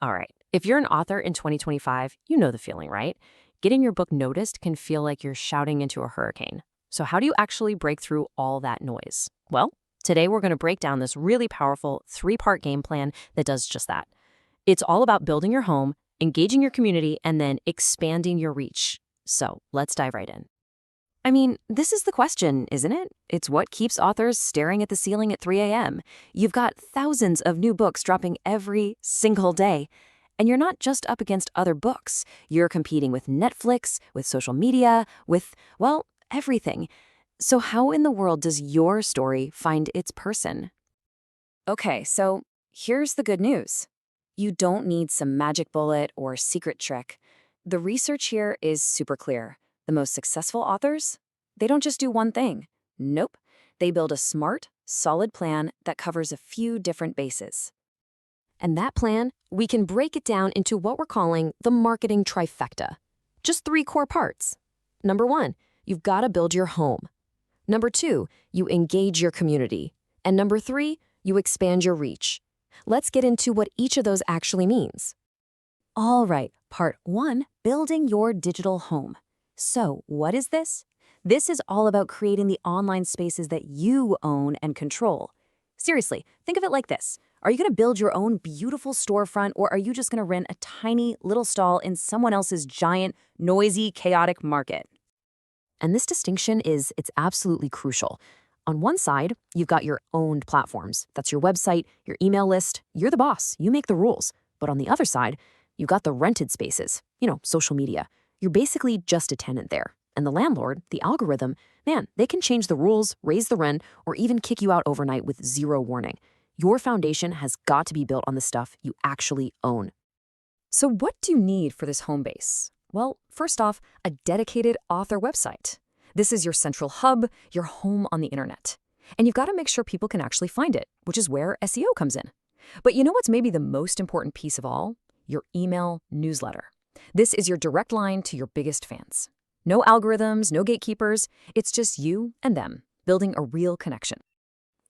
All right. If you're an author in 2025, you know the feeling, right? Getting your book noticed can feel like you're shouting into a hurricane. So, how do you actually break through all that noise? Well, today we're going to break down this really powerful three-part game plan that does just that. It's all about building your home, engaging your community, and then expanding your reach. So, let's dive right in. I mean, this is the question, isn't it? It's what keeps authors staring at the ceiling at 3 a.m. You've got thousands of new books dropping every single day. And you're not just up against other books. You're competing with Netflix, with social media, with, well, everything. So how in the world does your story find its person? Okay, so here's the good news. You don't need some magic bullet or secret trick. The research here is super clear. The most successful authors, they don't just do one thing. Nope. They build a smart, solid plan that covers a few different bases. And that plan, we can break it down into what we're calling the marketing trifecta. Just three core parts. Number one, you've got to build your home. Number two, you engage your community. And number three, you expand your reach. Let's get into what each of those actually means. All right, part one, building your digital home. So, what is this? This is all about creating the online spaces that you own and control. Seriously, think of it like this. Are you going to build your own beautiful storefront, or are you just going to rent a tiny little stall in someone else's giant, noisy, chaotic market? And this distinction it's absolutely crucial. On one side, you've got your owned platforms. That's your website, your email list. You're the boss. You make the rules. But on the other side, you've got the rented spaces, social media. You're basically just a tenant there. And the landlord, the algorithm, man, they can change the rules, raise the rent, or even kick you out overnight with zero warning. Your foundation has got to be built on the stuff you actually own. So what do you need for this home base? Well, first off, a dedicated author website. This is your central hub, your home on the internet. And you've got to make sure people can actually find it, which is where SEO comes in. But you know what's maybe the most important piece of all? Your email newsletter. This is your direct line to your biggest fans. No algorithms, no gatekeepers. It's just you and them, building a real connection.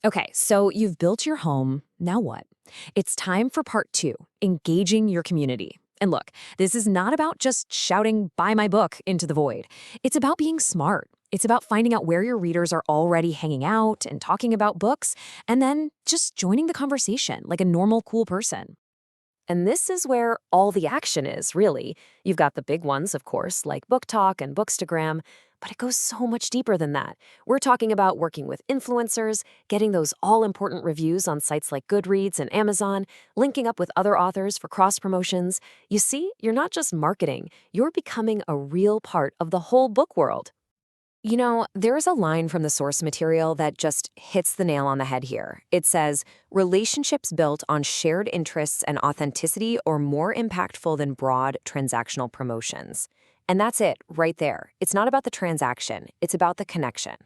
Okay, so you've built your home. Now what? It's time for part two, engaging your community. And look, this is not about just shouting, "Buy my book," into the void. It's about being smart. It's about finding out where your readers are already hanging out and talking about books, and then just joining the conversation like a normal, cool person. And this is where all the action is, really. You've got the big ones, of course, like Book Talk and Bookstagram, but it goes so much deeper than that. We're talking about working with influencers, getting those all-important reviews on sites like Goodreads and Amazon, linking up with other authors for cross-promotions. You see, you're not just marketing, you're becoming a real part of the whole book world. There's a line from the source material that just hits the nail on the head here. It says, relationships built on shared interests and authenticity are more impactful than broad transactional promotions. And that's it, right there. It's not about the transaction, it's about the connection.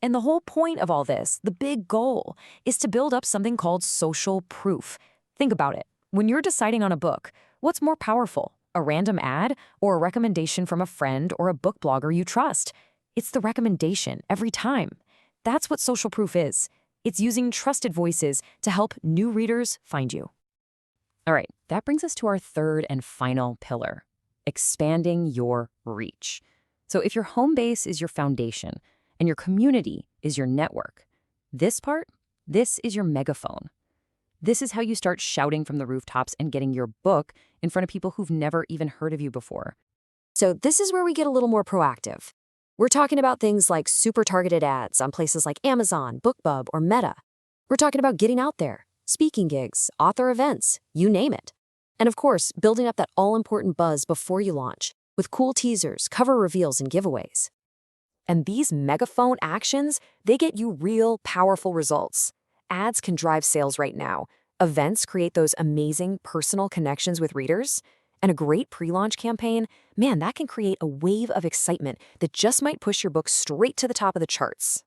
And the whole point of all this, the big goal, is to build up something called social proof. Think about it. When you're deciding on a book, what's more powerful, a random ad or a recommendation from a friend or a book blogger you trust? It's the recommendation every time. That's what social proof is. It's using trusted voices to help new readers find you. All right, that brings us to our third and final pillar, expanding your reach. So if your home base is your foundation and your community is your network, this is your megaphone. This is how you start shouting from the rooftops and getting your book in front of people who've never even heard of you before. So this is where we get a little more proactive. We're talking about things like super targeted ads on places like Amazon, BookBub, or Meta. We're talking about getting out there, speaking gigs, author events, you name it. And of course, building up that all-important buzz before you launch, with cool teasers, cover reveals, and giveaways. And these megaphone actions, they get you real, powerful results. Ads can drive sales right now. Events create those amazing personal connections with readers. And a great pre-launch campaign, man, that can create a wave of excitement that just might push your book straight to the top of the charts.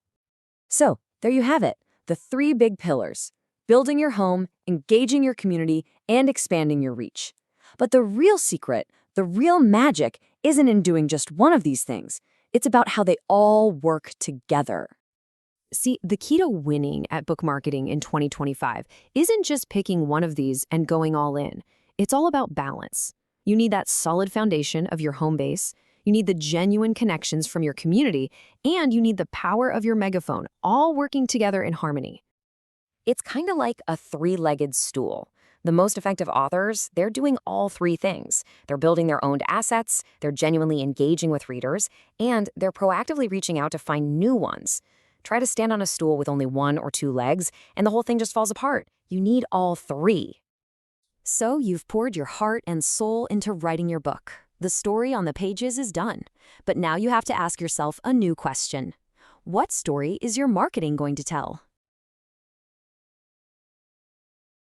So, there you have it, the three big pillars: building your home, engaging your community, and expanding your reach. But the real secret, the real magic, isn't in doing just one of these things. It's about how they all work together. See, the key to winning at book marketing in 2025 isn't just picking one of these and going all in. It's all about balance. You need that solid foundation of your home base, you need the genuine connections from your community, and you need the power of your megaphone, all working together in harmony. It's kind of like a three-legged stool. The most effective authors, they're doing all three things. They're building their own assets, they're genuinely engaging with readers, and they're proactively reaching out to find new ones. Try to stand on a stool with only one or two legs, and the whole thing just falls apart. You need all three. So you've poured your heart and soul into writing your book. The story on the pages is done. But now you have to ask yourself a new question. What story is your marketing going to tell?